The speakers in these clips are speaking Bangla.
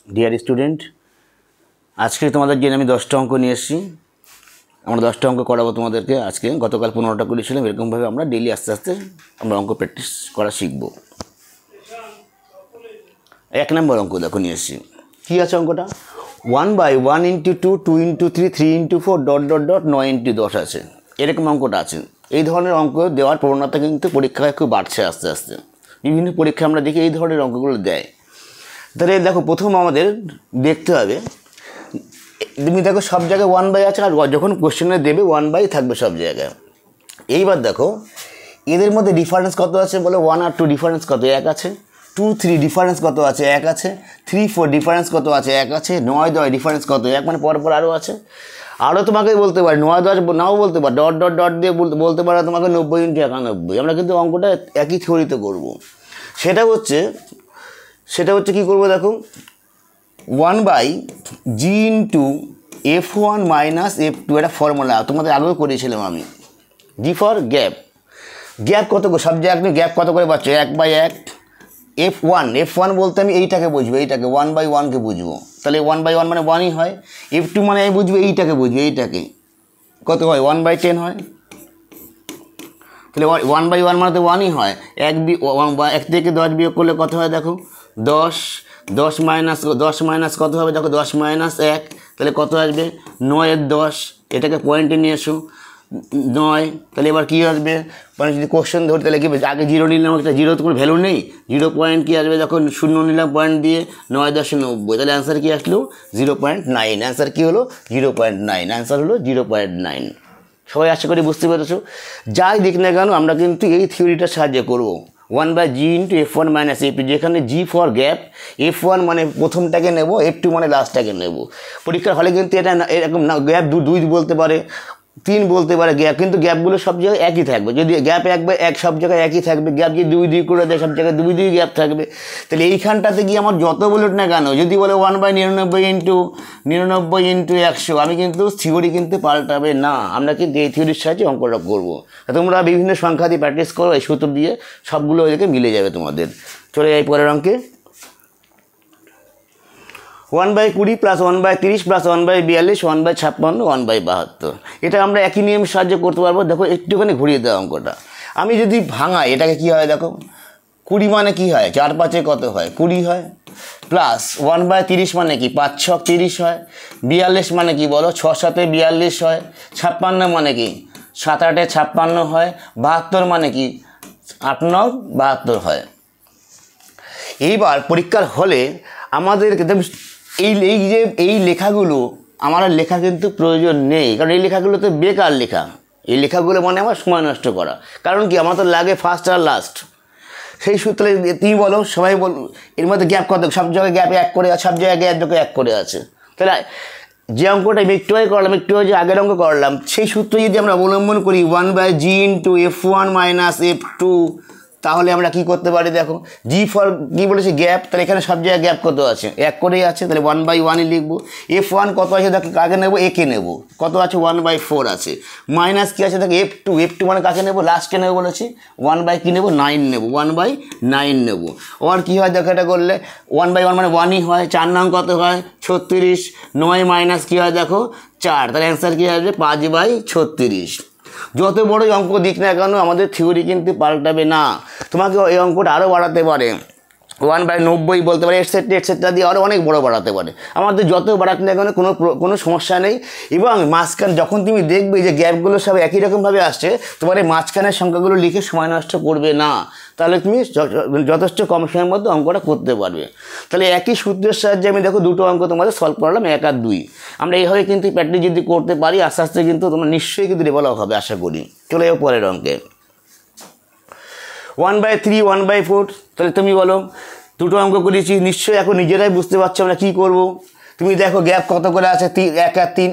ডিয়ার স্টুডেন্ট, আজকে তোমাদের জন্য আমি 10টা অঙ্ক নিয়ে এসেছি। আমরা 10টা অঙ্ক করাবো তোমাদেরকে। আজকে গতকাল 15টা করেছিলাম। এরকমভাবে আমরা ডেলি আস্তে আস্তে আমরা অঙ্ক প্র্যাকটিস করা শিখব। 1 নম্বর অঙ্ক দেখো নিয়ে এসেছি। কী আছে অঙ্কটা? 1/1 × 2 2 × 3 3 × 4 ... 9 × 10 আছে। এরকম অঙ্কটা আছে। এই ধরনের অঙ্ক দেওয়ার প্রবণতা কিন্তু পরীক্ষায় খুব বাড়ছে আস্তে আস্তে। বিভিন্ন পরীক্ষায় আমরা দেখি এই ধরনের অঙ্কগুলো দেয়। তাহলে দেখো, প্রথম আমাদের দেখতে হবে, তুমি দেখো সব জায়গায় 1/, আছে, আর যখন কোশ্চেনে দেবে 1/, থাকবে সব জায়গায়। এইবার দেখো এদের মধ্যে ডিফারেন্স কত আছে বলো। 1 আর 2 ডিফারেন্স কত? 1 আছে। 2 3 ডিফারেন্স কত আছে? 1 আছে। 3 4 ডিফারেন্স কত আছে? 1 আছে। 9 10 ডিফারেন্স কত? 1, মানে পরপর আরও আছে। আরও তোমাকে বলতে পারে 9 10 নাও বলতে পারে, ডট দিয়ে বলতে পারে তোমাকে 90 × 91। আমরা কিন্তু অঙ্কটা একই থিওরিতে করব। সেটা হচ্ছে কী করবো দেখো, 1/g × f1 - f2 একটা ফর্মুলা তোমাদের আগেও করেছিলাম আমি। G for gap. গ্যাপ কত করে সব জায়গায়, গ্যাপ কত করে পাচ্ছ? 1/1। f1 বলতে আমি এইটাকে বুঝবো, এইটাকে 1/1কে বুঝবো। তাহলে 1/1 মানে 1ই হয়। f2 মানে আমি বুঝবো এইটাকে বুঝবো, এইটাকে কত হয়? 1/10 হয়। তাহলে 1/1 মানে তো 1ই হয়। 1 থেকে 10 বিয়োগ করলে কত হয় দেখো? 10 মাইনাস কত হবে দেখো? 10 - 1, তাহলে কত আসবে? 9 এর 10। এটাকে পয়েন্টে নিয়ে এসো, 9। তাহলে এবার কী আসবে? মানে যদি কোশ্চেন ধরি তাহলে কি আগে 0 নিলাম, একটা 0 তো কোনো ভ্যালু নেই। 0 পয়েন্ট কী আসবে? যখন 0 নিলাম পয়েন্ট দিয়ে, 9 10 90। তাহলে অ্যান্সার কী আসলো? 0.9। অ্যান্সার কী হলো? 0.9। অ্যান্সার হলো 0.9। সবাই আশা করি বুঝতে পেরেছো। যাই দিক না কেন আমরা কিন্তু এই থিওরিটার সাহায্যে করবো। 1/g × f1 - f2, যেখানে g ফর গ্যাপ, f1 মানে প্রথমটাকে নেব, f2 মানে লাস্টটাকে নেব। পরীক্ষার হলে কিন্তু এটা এরকম না, গ্যাপ 2 বলতে পারে, 3 বলতে পারে গ্যাপ, কিন্তু গ্যাপগুলো সব জায়গায় একই থাকবে। যদি গ্যাপ 1/1 সব জায়গায় একই থাকবে, গ্যাপ যদি 2 করে দেয় সব জায়গায় 2 গ্যাপ থাকবে। তাহলে এইখানটাতে গিয়ে আমার যত বলুক না কেন, যদি বলে 1/99 × 100, আমি কিন্তু থিওরি কিন্তু পাল্টাবে না। আমরা কিন্তু এই থিওরির সাহায্যে অঙ্কটা করবো। তোমরা বিভিন্ন সংখ্যা দিয়ে প্র্যাকটিস করো, এই সূত্র দিয়ে সবগুলো ওইদিকে মিলে যাবে তোমাদের। চলে যাই পরের অঙ্কে। 1/20 + 1/30 + 1/42 1/56 1/72। এটা আমরা একই নিয়মের সাহায্যে করতে পারবো। দেখো একটুখানি ঘুরিয়ে দেওয়া অঙ্কটা। আমি যদি ভাঙাই এটাকে কী হয় দেখো, 20 মানে কী হয়? 4 5 কত হয়? 20 হয়। প্লাস 1/30 মানে কি? 5 6 30 হয়। 42 মানে কি বলো? 6 7 42 হয়। 56 মানে কি? 7 8 56 হয়। 72 মানে কি? 8 9 72 হয়। এইবার পরীক্ষার হলে আমাদেরকে এই লেখাগুলো আমার লেখা কিন্তু প্রয়োজন নেই, কারণ এই লেখাগুলো তো বেকার লেখা। এই লেখাগুলো মানে আমার সময় নষ্ট করা। কারণ কি, আমার তো লাগে ফার্স্ট আর লাস্ট। সেই সূত্রে তুমি বলো, সবাই বল, এর মধ্যে গ্যাপ কত? সব জায়গায় গ্যাপ 1 করে আছে, সব জায়গায় গ্যাপ 1 করে আছে। তাহলে যে অঙ্কটা আমি একটু আগে করলাম, একটু যে আগের অঙ্ক করলাম, সেই সূত্র যদি আমরা অবলম্বন করি 1/g × f1 - f2, তাহলে আমরা কি করতে পারি দেখো, জি ফর কী বলেছে? গ্যাপ। তাহলে এখানে সব জায়গায় গ্যাপ কত আছে? 1 করেই আছে। তাহলে 1/1ই লিখবো। f1 কত আছে দেখো, কাকে নেবো? একে নেবো। কত আছে? 1/4 আছে। মাইনাস কী আছে দেখো? f2 মানে কাকে নেবো? লাস্টকে নেবো বলেছি। 1/, কী নেবো? 9 নেবো। 1/9 নেবো। আর কী হয় দেখো, এটা করলে 1/1 মানে 1ই হয়। 4 নং কত হয়? 36। 9 মাইনাস কী হয় দেখো? 4। তাহলে অ্যান্সার কী আসবে? 5/36। যত বড়ই অঙ্ক দিক না কেন আমাদের থিওরি কিন্তু পাল্টাবে না। তোমাকে এই অঙ্কটা আরও বাড়াতে পারে, 1/90 বলতে পারে, এটসেট্রা দিয়ে আরও অনেক বড় বাড়াতে পারে। আমাদের যত বাড়াতে না কেন কোনো সমস্যা নেই। এবং মাঝখানে যখন তুমি দেখবে যে গ্যাপগুলো সব একই রকমভাবে আসছে, তোমার এই মাঝখানের সংখ্যাগুলো লিখে সময় নষ্ট করবে না। তাহলে তুমি যথেষ্ট কম সময়ের মধ্যে অঙ্কটা করতে পারবে। তাহলে একই সূত্রের সাহায্যে আমি দেখো 2টো অঙ্ক তোমাদের সলভ করলাম, 1 আর 2। আমরা এইভাবে কিন্তু প্র্যাকটিস যদি করতে পারি, আস্তে আস্তে কিন্তু তোমরা নিশ্চয়ই কিন্তু ডেভেলপ হবে আশা করি। চলে যাও পরের অঙ্কে। 1/3 1/4। তাহলে তুমি বলো, 2টো অঙ্ক করেছি, নিশ্চয়ই এখন নিজেরাই বুঝতে পারছো আমরা কী করব। তুমি দেখো গ্যাপ কত করে আছে? 1 আর 3।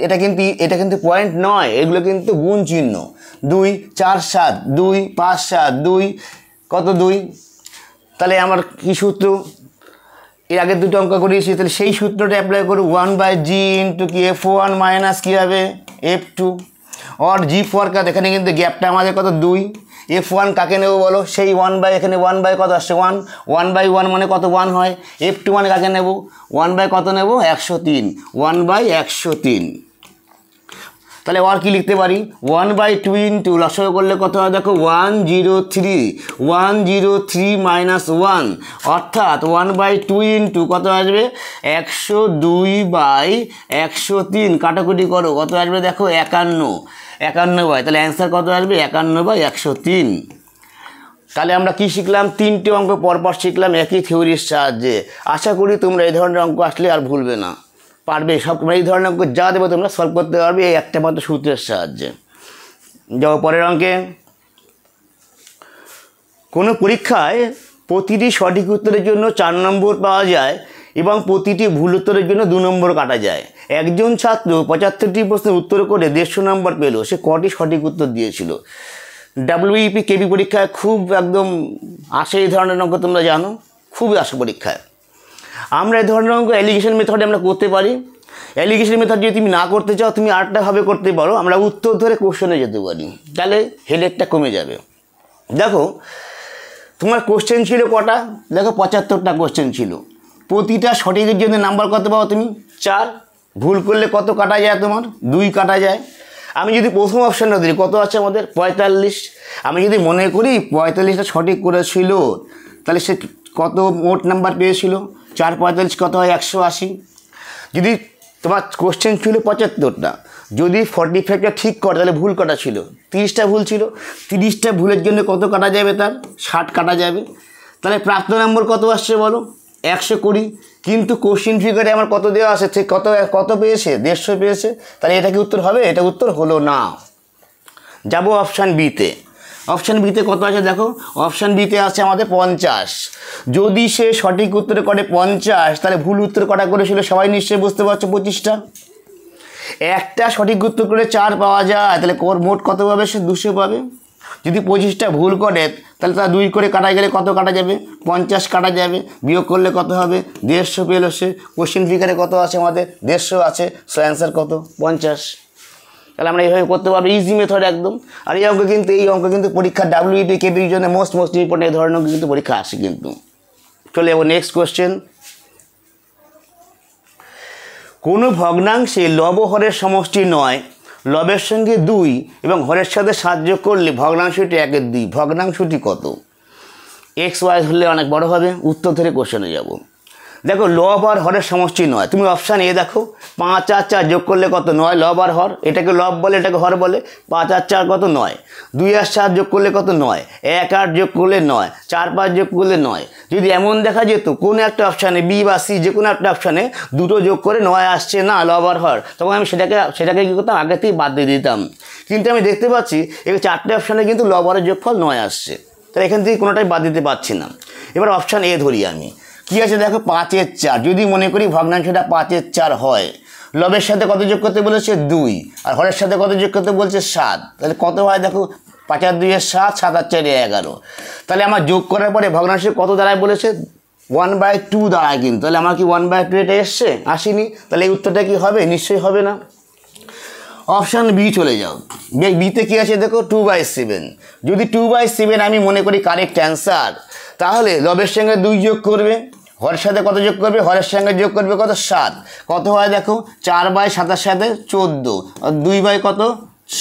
এটা কিন্তু পয়েন্ট নয়, এগুলো কিন্তু গুণ চিহ্ন। 2 4 7 2 5 7 2 কত? 2। তাহলে আমার কী সূত্র? এর আগের 2টো অঙ্ক করিয়েছি, তাহলে সেই সূত্রটা অ্যাপ্লাই করব। 1/g × f1 - কী হবে? f2। और g ফর কাজ, এখানে কিন্তু গ্যাপটা আমাদের কত? 2। F1 কাকে নেব বলো, সেই 1 বাই এখানে 1 বাই কত আসছে 1, 1 বাই 1 মানে কত 1 হয়। F2 মানে কাকে নেব 1 বাই কত নেব 103, 1 বাই 103। তাহলে আর কি লিখতে পারি 1 বাই 2 ইন্টু লসাগু করলে কত হয় দেখো 103, 103 মাইনাস 1 অর্থাৎ 1 বাই 2 ইন্টু কত আসবে 102 বাই 103, কাটাকুটি করো কত আসবে দেখো 51 বাই, তাহলে অ্যান্সার কত আসবে 51 বাই 103। তাহলে আমরা কি শিখলাম, তিনটে অঙ্ক পরপর শিখলাম একই থিওরির সাহায্যে। আশা করি তোমরা এই ধরনের অঙ্ক আসলে আর ভুলবে না, পারবে সব, এই ধরনের অঙ্ক যা দেবো তোমরা সলভ করতে পারবে এই একটা মাত্র সূত্রের সাহায্যে। যাও পরের অঙ্কে। কোনো পরীক্ষায় প্রতিটি সঠিক উত্তরের জন্য 4 নম্বর পাওয়া যায় এবং প্রতিটি ভুল উত্তরের জন্য 2 নম্বর কাটা যায়। একজন ছাত্র 75টি প্রশ্নের উত্তর করে 150 নম্বর পেল, সে কটি সঠিক উত্তর দিয়েছিল। WEP কেবি পরীক্ষায় খুব একদম আসে এই ধরনের অঙ্ক, তোমরা জানো খুবই আসে পরীক্ষায়। আমরা এই ধরনের অঙ্ক অ্যালিগেশন মেথডে আমরা করতে পারি। অ্যালিগেশন মেথড যদি তুমি না করতে চাও তুমি আরেকটাভাবে করতে পারো, আমরা উত্তর ধরে কোশ্চেনে যেতে পারি, তাহলে হেডেকটা কমে যাবে। দেখো তোমার কোশ্চেন ছিল কটা, দেখো 75টা কোশ্চেন ছিল, প্রতিটা সঠিকের জন্য নাম্বার কত পাও তুমি 4, ভুল করলে কত কাটা যায় তোমার 2 কাটা যায়। আমি যদি প্রথম অপশানটা দিই কত আছে আমাদের 45, আমি যদি মনে করি 45টা সঠিক করেছিল তাহলে সে কত মোট নাম্বার পেয়েছিল 4 45 কত হয় 180। যদি তোমার কোশ্চেন ছিল 75টা, যদি 45টা ঠিক করে তাহলে ভুল কটা ছিল 30টা ভুল ছিল, 30টা ভুলের জন্য কত কাটা যাবে তার 60 কাটা যাবে। তাহলে প্রাপ্ত নম্বর কত আসছে বলো 120, কিন্তু কোশ্চেন ফিগারে আমার কত দেওয়া আছে ঠিক কত পেয়েছে 150 পেয়েছে, তাহলে এটা কি উত্তর হবে, এটা উত্তর হলো না। যাব অপশান বিতে। অপশান বিতে কত আছে দেখো, অপশান বিতে আছে আমাদের 50। যদি সে সঠিক উত্তরে করে 50 তাহলে ভুল উত্তর কটা করেছিল সবাই নিশ্চয়ই বুঝতে পারছো 25টা। একটা সঠিক উত্তর করে 4 পাওয়া যায়, তাহলে মোট কত পাবে সে 200 পাবে। যদি 25টা ভুল করে তাহলে তার 2 করে কাটা গেলে কত কাটা যাবে 50 কাটা যাবে, বিয়োগ করলে কত হবে 150 পেলো সে। কোশ্চেন ফিগারে কত আছে আমাদের 150 আছে, সো অ্যান্সার কত 50। তাহলে আমরা এইভাবে করতে পারবো, ইজি মেথড একদম। আর এই অঙ্ক কিন্তু পরীক্ষা WEP কেবির জন্য মোস্ট ইম্পর্টেন্ট, এই ধরনের কিন্তু পরীক্ষা আসে কিন্তু। চলে যাবো নেক্সট কোশ্চেন। কোনো ভগ্নাংশে লব হরের সমষ্টি নয়, লবের সঙ্গে 2 এবং হরের সাথে 7 যোগ করলে ভগ্নাংশটি 1-এর 2, ভগ্নাংশটি কত। XY ধরলে অনেক বড় হবে, উত্তর ধরে কোশ্চেনে যাব। দেখো লব আর হরের সমষ্টি নয়, তুমি অপশান এ দেখো 5 আর 4 যোগ করলে কত 9, লব আর হর, এটাকে লব বলে এটাকে হর বলে। 5 আর 4 কত 9, 2 আর 7 যোগ করলে কত 9, 1 আর যোগ করলে 9, 4 5 যোগ করলে 9। যদি এমন দেখা যেত কোনো একটা অপশানে বি বা সি যে কোনো একটা অপশানে দুটো যোগ করে 9 আসছে না লব আর হর, তখন আমি সেটাকে কী করতাম আগে থেকেই বাদ দিয়ে দিতাম। কিন্তু আমি দেখতে পাচ্ছি এই 4টে অপশানে কিন্তু লব হরের যোগফল 9 আসছে, তাহলে এখান থেকে কোনোটাই বাদ দিতে পারছি না। এবার অপশান এ ধরি আমি, কী আছে দেখো 5 এর 4, যদি মনে করি ভগ্নাংশটা 5 এর 4 হয়, লবের সাথে কত যোগ করতে বলেছে 2 আর হরের সাথে কত যোগ করতে বলছে 7, তাহলে কত হয় দেখো 5 আর 2 এর 7, 7 আর 4 11। তাহলে আমার যোগ করার পরে ভগ্নাংশে কত দাঁড়ায় বলেছে 1/2 দাঁড়ায়, কিন্তু তাহলে আমার কি 1/2 এটা এসছে আসেনি, তাহলে এই উত্তরটা কি হবে নিশ্চয়ই হবে না। অপশান বি চলে যাও, বিতে কী আছে দেখো 2/7। যদি 2/7 আমি মনে করি কারেক্ট অ্যান্সার, তাহলে লবের সঙ্গে 2 যোগ করবে, হরের সাথে কত যোগ করবে হরের সঙ্গে যোগ করবে কত 7, কত হয় দেখো 4/7 সাথে 14 আর 2 কত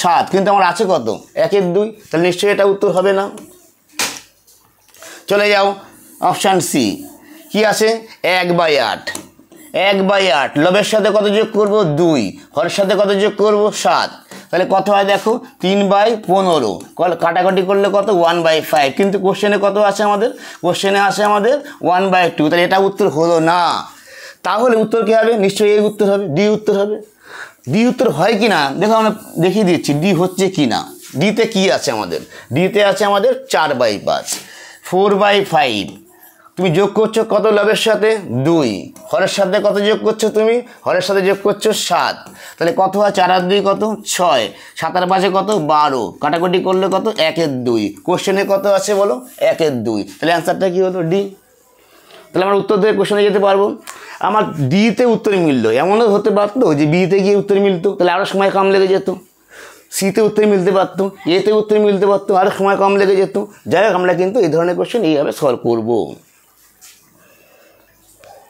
7, কিন্তু আমার আছে কত 1-এর 2, তাহলে নিশ্চয়ই এটা উত্তর হবে না। চলে যাও অপশান সি, কি আছে 1/8, 1/8 লবের সাথে কত যোগ করব 2, হরের সাথে কত যোগ করব 7, তাহলে কত হয় দেখো 3/15, কাটাকাটি করলে কত 1/5, কিন্তু কোশ্চেনে কত আছে আমাদের, কোশ্চেনে আছে আমাদের 1/2, তাহলে এটা উত্তর হলো না। তাহলে উত্তর কী হবে, নিশ্চয়ই এই উত্তর হবে, ডি উত্তর হবে। ডি উত্তর হয় কি না দেখো আমরা দেখিয়ে দিচ্ছি ডি হচ্ছে কি না। ডিতে কি আছে আমাদের, ডিতে আছে আমাদের 4/5, 4/5 তুমি যোগ করছো কত লবের সাথে 2, হরের সাথে কত যোগ করছো তুমি, হরের সাথে যোগ করছো 7, তাহলে কত হয় 4 আর 2 কত 6, 7 আর 5 কত 12, কাটাকুটি করলে কত 1-এর 2, কোশ্চেনে কত আছে বলো 1-এর 2, তাহলে অ্যান্সারটা কী হলো ডি। তাহলে আমরা উত্তর দিয়ে কোশ্চেনে যেতে পারবো। আমার ডিতে উত্তর মিললো, এমনও হতে পারতো যে বিতে গিয়ে উত্তর মিলতো, তাহলে আরও সময় কম লেগে যেত। সিতে উত্তর মিলতে পারতো, এতে উত্তর মিলতে পারতো, আরও সময় কম লেগে যেত। যাই হোক, আমরা কিন্তু এই ধরনের কোশ্চেন এইভাবে সলভ করবো।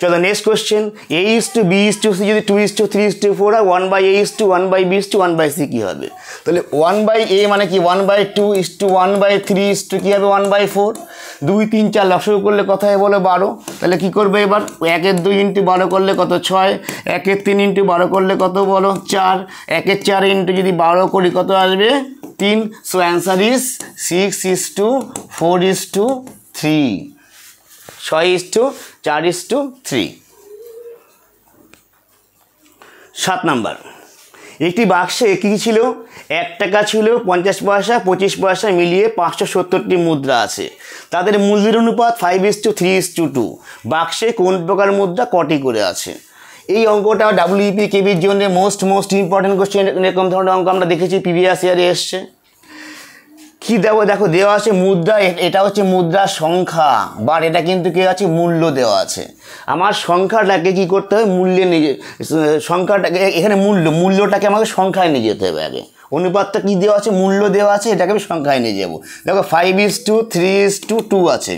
চলো নেক্সট কোশ্চেন, A:B:C যদি 2:3:4 হয়, 1/A:1/B:1/C কী হবে? তাহলে 1/A মানে কি 1/2:1/3 কী হবে 1/4। 2, 3, 4 লসাগু করলে কত হয় বলো 12। তাহলে কী করবে এবার, 1-এর 2 ইন্টু 12 করলে কত 6, 1-এর 3 ইন্টু 12 করলে কত বলো 4, 1-এর 4 ইন্টু যদি 12 করি কত আসবে 3। So answer is 6:4:3, 6:4:3। 7 নাম্বার, একটি বাক্সে কী ছিল, 1 টাকা ছিল, 50 পয়সা, 25 পয়সা মিলিয়ে 570টি মুদ্রা আছে। তাদের মূল্যের অনুপাত 5:3:2। বাক্সে কোন প্রকার মুদ্রা কটি করে আছে? এই অঙ্কটা WEP কেবির জন্য মোস্ট ইম্পর্টেন্ট কোশ্চেন। এরকম ধরনের অঙ্ক আমরা দেখেছি প্রিভিয়াস ইয়ারে এসছে। কী দেবো দেখো, দেওয়া আছে মুদ্রা, এটা হচ্ছে মুদ্রার সংখ্যা, বাট এটা কিন্তু কী আছে মূল্য দেওয়া আছে। আমার সংখ্যাটাকে কী করতে হবে, মূল্যে নিয়ে, সংখ্যাটাকে এখানে মূল্যটাকে আমাকে সংখ্যায় নিয়ে যেতে হবে আগে। অনুপাতটা কী দেওয়া আছে, মূল্য দেওয়া আছে, এটাকে আমি সংখ্যায় নিয়ে যাবো। দেখো 5:3:2 আছে।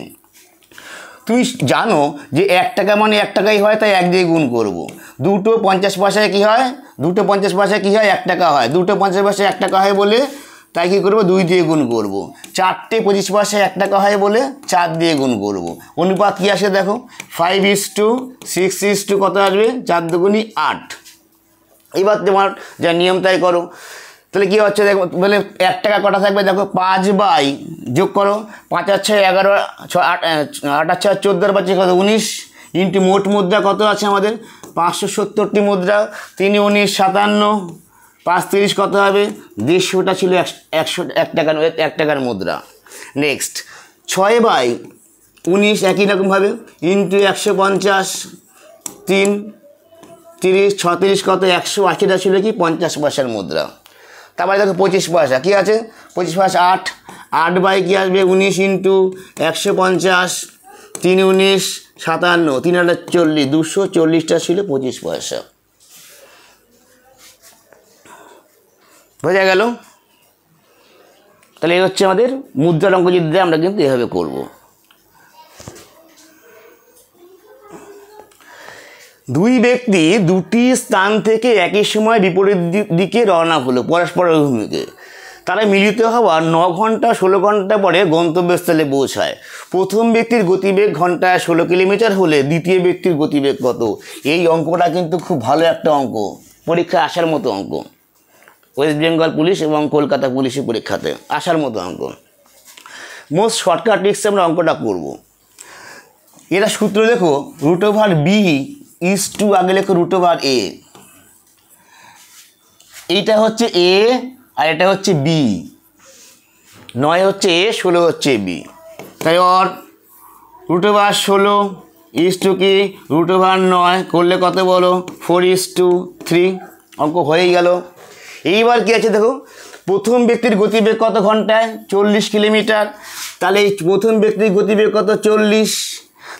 তুমি জানো যে 1 টাকা মানে 1 টাকাই হয়, তাই 1 দিয়ে গুণ করবো। 2টো 50 পয়সায় কী হয়, 2টো 50 পয়সায় কী হয় 1 টাকা হয়, 2টো 50 পয়সায় 1 টাকা হয় বলে তাই কী করবো 2 দিয়ে গুণ করবো। 4টে 25 পয়সায় 1 টাকা হয় বলে 4 দিয়ে গুণ করবো। অনুপাত কী আসে দেখো 5:6:2 কত আসবে, 4 দুগুণী 8। এবার তোমার যা নিয়ম তাই করো। তাহলে কী হচ্ছে দেখো, বলে 1 টাকা কটা থাকবে দেখো 5 বাই, যোগ করো 5 আর 6 11, 8 আর 6 14 আর 5 কত 19, ইন্টু মোট মুদ্রা কত আছে আমাদের 570টি মুদ্রা। 3 19 57, 5 30 কত হবে 150টা ছিল 1 টাকার মুদ্রা। নেক্সট 6/19 একই রকমভাবে ইন্টু 150, 3 30 36 কত 180টা ছিল কি 50 পয়সার মুদ্রা। তারপরে দেখো 25 পয়সা কী আছে, 25 পয়সা 8 বাই কী আসবে 19 ইন্টু 150, 3 19 57, 3 8 40, 240টা ছিল 25 পয়সা। বোঝা গেল? তাহলে এই হচ্ছে আমাদের মুদ্রার অঙ্ক, যদি আমরা কিন্তু এভাবে করব। দুই ব্যক্তি দুটি স্থান থেকে একই সময় বিপরীত দিকে রওনা হলো পরস্পর অভিমুখে। তারা মিলিত হওয়ার 9 ঘন্টা 16 ঘন্টা পরে গন্তব্যস্থলে পৌঁছায়। প্রথম ব্যক্তির গতিবেগ ঘন্টায় 16 কিলোমিটার হলে দ্বিতীয় ব্যক্তির গতিবেগ কত? এই অঙ্কটা কিন্তু খুব ভালো একটা অঙ্ক, পরীক্ষায় আসার মতো অঙ্ক। ওয়েস্ট বেঙ্গল পুলিশ এবং কলকাতা পুলিশের পরীক্ষাতে আসার মতো অঙ্ক। মোস্ট শর্টকাট ট্রিক্সে আমরা অঙ্কটা করব। এটা সূত্র দেখো, √b আগে লেখো √a। এইটা হচ্ছে a আর এটা হচ্ছে b, 9 হচ্ছে a, 16 হচ্ছে b। তাই ওর √16 কি √9 করলে কত বলো 4:3, অঙ্ক হয়েই গেল। এইবার কী আছে দেখো, প্রথম ব্যক্তির গতিবেগ কত ঘন্টায় 40 কিলোমিটার। তাহলে এই প্রথম ব্যক্তির গতিবেগ কত 40।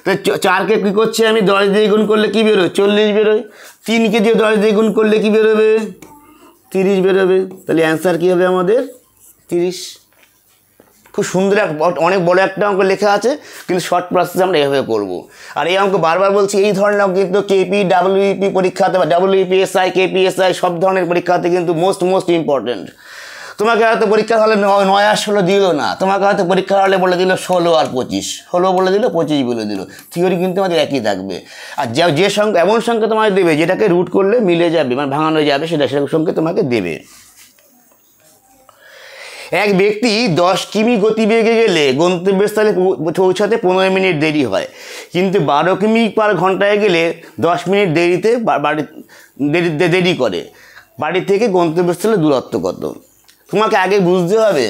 তাহলে 4কে কী করছে আমি 10 দিয়ে গুণ করলে কী বেরোয় 40 বেরোয়। 3কে দিয়ে 10 দিয়ে গুণ করলে কী বেরোবে 30 বেরোবে। তাহলে অ্যান্সার কী হবে আমাদের 30। খুব সুন্দর অনেক বড় একটা অঙ্ক লেখা আছে, কিন্তু শর্ট প্রসেসে আমরা এভাবে করবো। আর এই অঙ্ক বারবার বলছি, এই ধরনের অঙ্ক কিন্তু কেপি WEP পরীক্ষাতে বা WPSI KPSI সব ধরনের পরীক্ষাতে কিন্তু মোস্ট ইম্পর্টেন্ট। তোমাকে হয়তো পরীক্ষার হলে 9 আর 16 দিল না, তোমাকে হয়তো পরীক্ষার হলে বলে দিল 16 আর 25, 16 বলে দিল 25 বলে দিল, থিওরি কিন্তু আমাদের একই থাকবে। আর যে সংখ্যা এমন সংখ্যা তোমাকে দেবে যেটাকে রুট করলে মিলে যাবে, মানে ভাঙানো যাবে, সেরকম সংখ্যা তোমাকে দেবে। এক ব্যক্তি 10 কিমি গতিবেগে গেলে গন্তব্যস্থলে পৌঁছাতে 15 মিনিট দেরি হয়, কিন্তু 12 কিমি পার ঘন্টায় গেলে 10 মিনিট দেরি করে। বাড়ি থেকে গন্তব্যস্থলে দূরত্ব কত? তোমাকে আগে বুঝতে হবে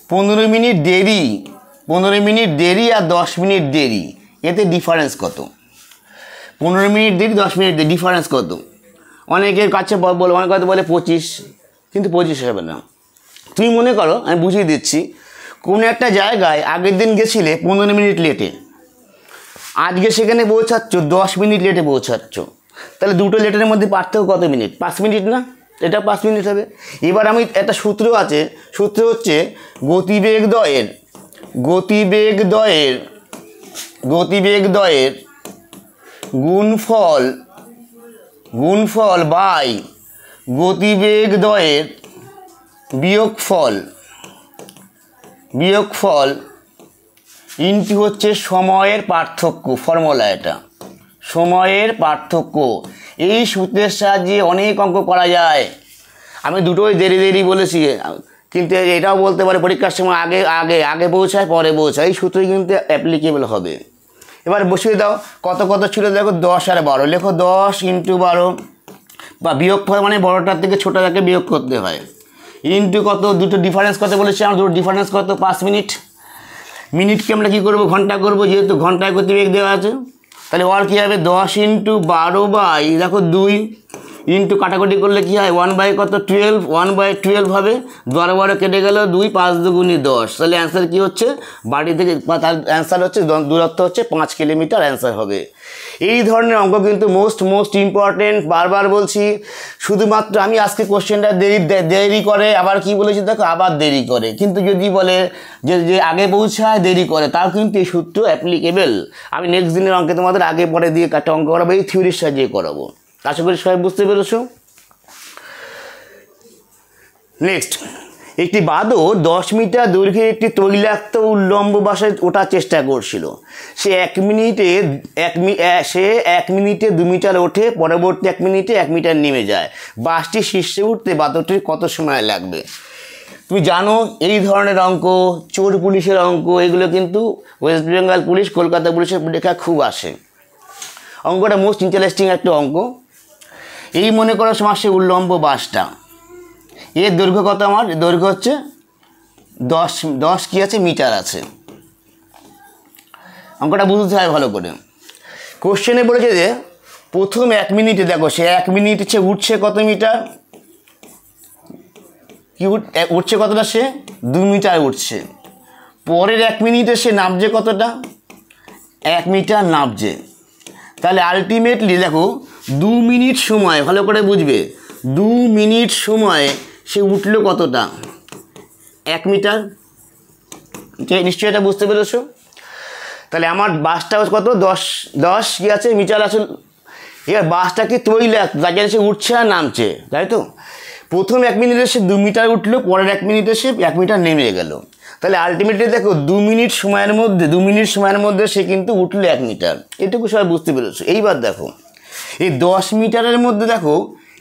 15 মিনিট দেরি আর 10 মিনিট দেরি, এতে ডিফারেন্স কত? 15 মিনিট দেরি 10 মিনিট দেরি, ডিফারেন্স কত? অনেকের কাছে বলে, অনেক হয়তো বলে 25, কিন্তু 25 হবে না। তুমি মনে করো, আমি বুঝিয়ে দিচ্ছি, কোনো একটা জায়গায় আগের দিন গেছিলে 15 মিনিট লেটে, আজকে সেখানে পৌঁছাচ্ছ 10 মিনিট লেটে পৌঁছাচ্ছ। তাহলে দুটো লেটারের মধ্যে পার্থক্য কত মিনিট? 5 মিনিট না? এটা 5 মিনিট হবে। এবার আমি একটা সূত্র আছে, সূত্র হচ্ছে গতিবেগ দ্বয়ের গুণফল বাই গতিবেগ দ্বয়ের বিয়োগফল ইনটু হচ্ছে সময়ের পার্থক্য। ফর্মুলা এটা সময়ের পার্থক্য। এই সূত্রের সাহায্যে অনেক অঙ্ক করা যায়। আমি দুটোই দেরি বলেছি, কিন্তু এটাও বলতে পারে পরীক্ষার সময় আগে পৌঁছায় পরে পৌঁছায়, এই সূত্রই কিন্তু অ্যাপ্লিকেবল হবে। এবার বসিয়ে দাও কত ছিল দেখো 10 আর 12, লেখো 10 ইন্টু 12 বা বিয়োগফল মানে বড়টার থেকে ছোটটাকে বিয়োগ করতে হয়, ইন্টু কত, দুটো ডিফারেন্স কত বলেছি আমরা, দুটো ডিফারেন্স কত 5 মিনিট। মিনিটকে আমরা কী করবো, ঘন্টা করবো, যেহেতু ঘন্টায় গতিবেগ দেওয়া আছে। তাহলে ওর কী হবে 10 ইন্টু 12 বাই দেখো 2 ইন্টু কাটাকুটি করলে কী হয় 1 বাই কত 12, 1 বাই 12 হবে, 12 কেটে গেল 2, 5 দুগুণি 10। তাহলে অ্যান্সার কী হচ্ছে, বাড়ি থেকে তার অ্যান্সার হচ্ছে দূরত্ব হচ্ছে 5 কিলোমিটার অ্যান্সার হবে। এই ধরনের অঙ্ক কিন্তু মোস্ট ইম্পর্টেন্ট, বারবার বলছি। শুধুমাত্র আমি আজকে কোশ্চেনটা দেরি করে, আবার কি বলেছি দেখো আবার দেরি করে, কিন্তু যদি বলে যে আগে পৌঁছায় দেরি করে, তাও কিন্তু এই সূত্র অ্যাপ্লিকেবল। আমি নেক্সট দিনের অঙ্কে তোমাদের আগে পরে দিয়ে একটা অঙ্ক করাবো, এই থিওরির সাহায্যে করাবো। আশা করি সবাই বুঝতে পেরেছো। নেক্সট, একটি বাদর 10 মিটার দৈর্ঘ্যের একটি তৈলাক্ত উল্লম্ব বাসে ওঠার চেষ্টা করছিল। সে 1 মিনিটে 2 মিটার ওঠে, পরবর্তী 1 মিনিটে 1 মিটার নেমে যায়। বাসটি শীর্ষে উঠতে বাদরটির কত সময় লাগবে? তুমি জানো এই ধরনের অঙ্ক, চোর পুলিশের অঙ্ক, এগুলো কিন্তু ওয়েস্ট বেঙ্গল পুলিশ, কলকাতা পুলিশের পরীক্ষা খুব আসে। অঙ্কটা মোস্ট ইন্টারেস্টিং একটা অঙ্ক। এই মনে করো তোমার সে উল্লম্ব বাসটা, এর দৈর্ঘ্য কত, আমার দৈর্ঘ্য হচ্ছে 10 কি আছে মিটার আছে। অঙ্কটা বুঝতে হয় ভালো করে। কোশ্চেনে বলেছে যে প্রথম 1 মিনিটে দেখো সে 1 মিনিট উঠছে কত মিটার, কি উঠছে কতটা, সে 2 মিটার উঠছে। পরের 1 মিনিটে সে নামছে কতটা, 1 মিটার নামছে। তাহলে আলটিমেটলি দেখো 2 মিনিট সময়, ভালো করে বুঝবে, 2 মিনিট সময় সে উঠলো কতটা, 1 মিটার। নিশ্চয়ই এটা বুঝতে পেরেছো। তাহলে আমার বাসটা কত 10 কি আছে মিটার আছে। এবার বাসটা কি তৈলাক্ত, যার জন্য সে উঠছে আর নামছে, তাই তো। প্রথম 1 মিনিটে সে 2 মিটার উঠলো, পরের 1 মিনিটে সে 1 মিটার নেমে গেল। তাহলে আলটিমেটলি দেখো 2 মিনিট সময়ের মধ্যে সে কিন্তু উঠলো 1 মিটার। এটুকু সবাই বুঝতে পেরেছো। এইবার দেখো এই 10 মিটারের মধ্যে দেখো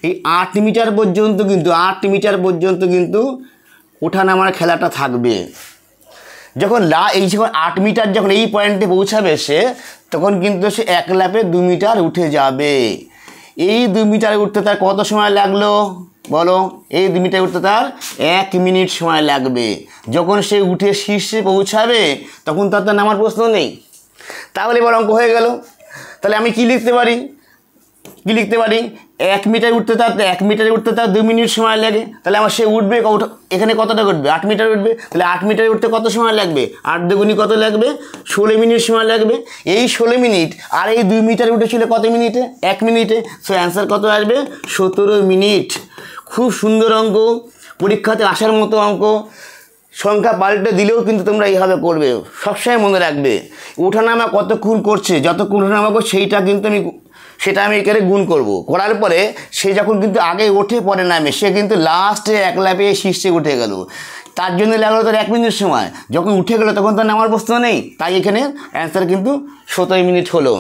এই 8 মিটার পর্যন্ত কিন্তু ওঠানামার খেলাটা থাকবে। যখন 8 মিটার যখন এই পয়েন্টে পৌঁছাবে সে, তখন কিন্তু সে 1 লাফে 2 মিটার উঠে যাবে। এই 2 মিটার উঠতে তার কত সময় লাগলো বলো, এই 2 মিটার উঠতে তার 1 মিনিট সময় লাগবে। যখন সে উঠে শীর্ষে পৌঁছাবে তখন তার নামার প্রশ্ন নেই। তাহলে এবার অঙ্ক হয়ে গেল। তাহলে আমি কি লিখতে পারি, 1 মিটার উঠতে তার 2 মিনিট সময় লাগে। তাহলে আমার সে উঠবে এখানে কতটা উঠবে, 8 মিটার উঠবে। তাহলে 8 মিটার উঠতে কত সময় লাগবে, 8 দুগুণি কত লাগবে, 16 মিনিট সময় লাগবে। এই 16 মিনিট আর এই 2 মিটার উঠেছিল কত মিনিটে, 1 মিনিটে। সো অ্যান্সার কত আসবে, 17 মিনিট। খুব সুন্দর অঙ্ক, পরীক্ষাতে আসার মতো অঙ্ক। সংখ্যা পাল্টে দিলেও কিন্তু তোমরা এইভাবে করবে। সবসময় মনে রাখবে ওঠানামা কতক্ষণ করছে, যতক্ষণ ওঠানামা করছে সেটা আমি এখানে গুণ করব। করার পরে সে যখন কিন্তু আগে ওঠে পরে নামে, সে কিন্তু লাস্টে 1 লাফে শীর্ষে উঠে গেল। তার জন্য লাগলো তার 1 মিনিট সময়। যখন উঠে গেল তখন তার নামার প্রশ্ন নেই, তাই এখানে অ্যান্সার কিন্তু 17 মিনিট হলো।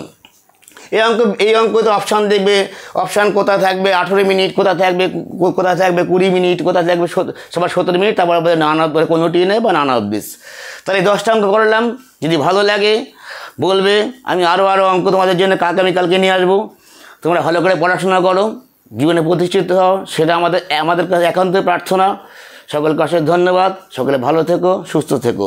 এই অঙ্ক তো অপশান দেখবে, অপশান কোথায় থাকবে 18 মিনিট, কোথায় থাকবে 20 মিনিট, কোথায় থাকবে সবার 17 মিনিট, তারপর নানা কোনোটি নেই বা নানা 20। তাহলে 10টা অঙ্ক করলাম। যদি ভালো লাগে বলবে, আমি আরও অঙ্ক তোমাদের জন্য কালকে নিয়ে আসবো। তোমরা ভালো করে পড়াশোনা করো, জীবনে প্রতিষ্ঠিত হও, সেটা আমাদের কাছে একান্ত প্রার্থনা। সকলকে অশেষ ধন্যবাদ। সকলে ভালো থেকো, সুস্থ থেকো।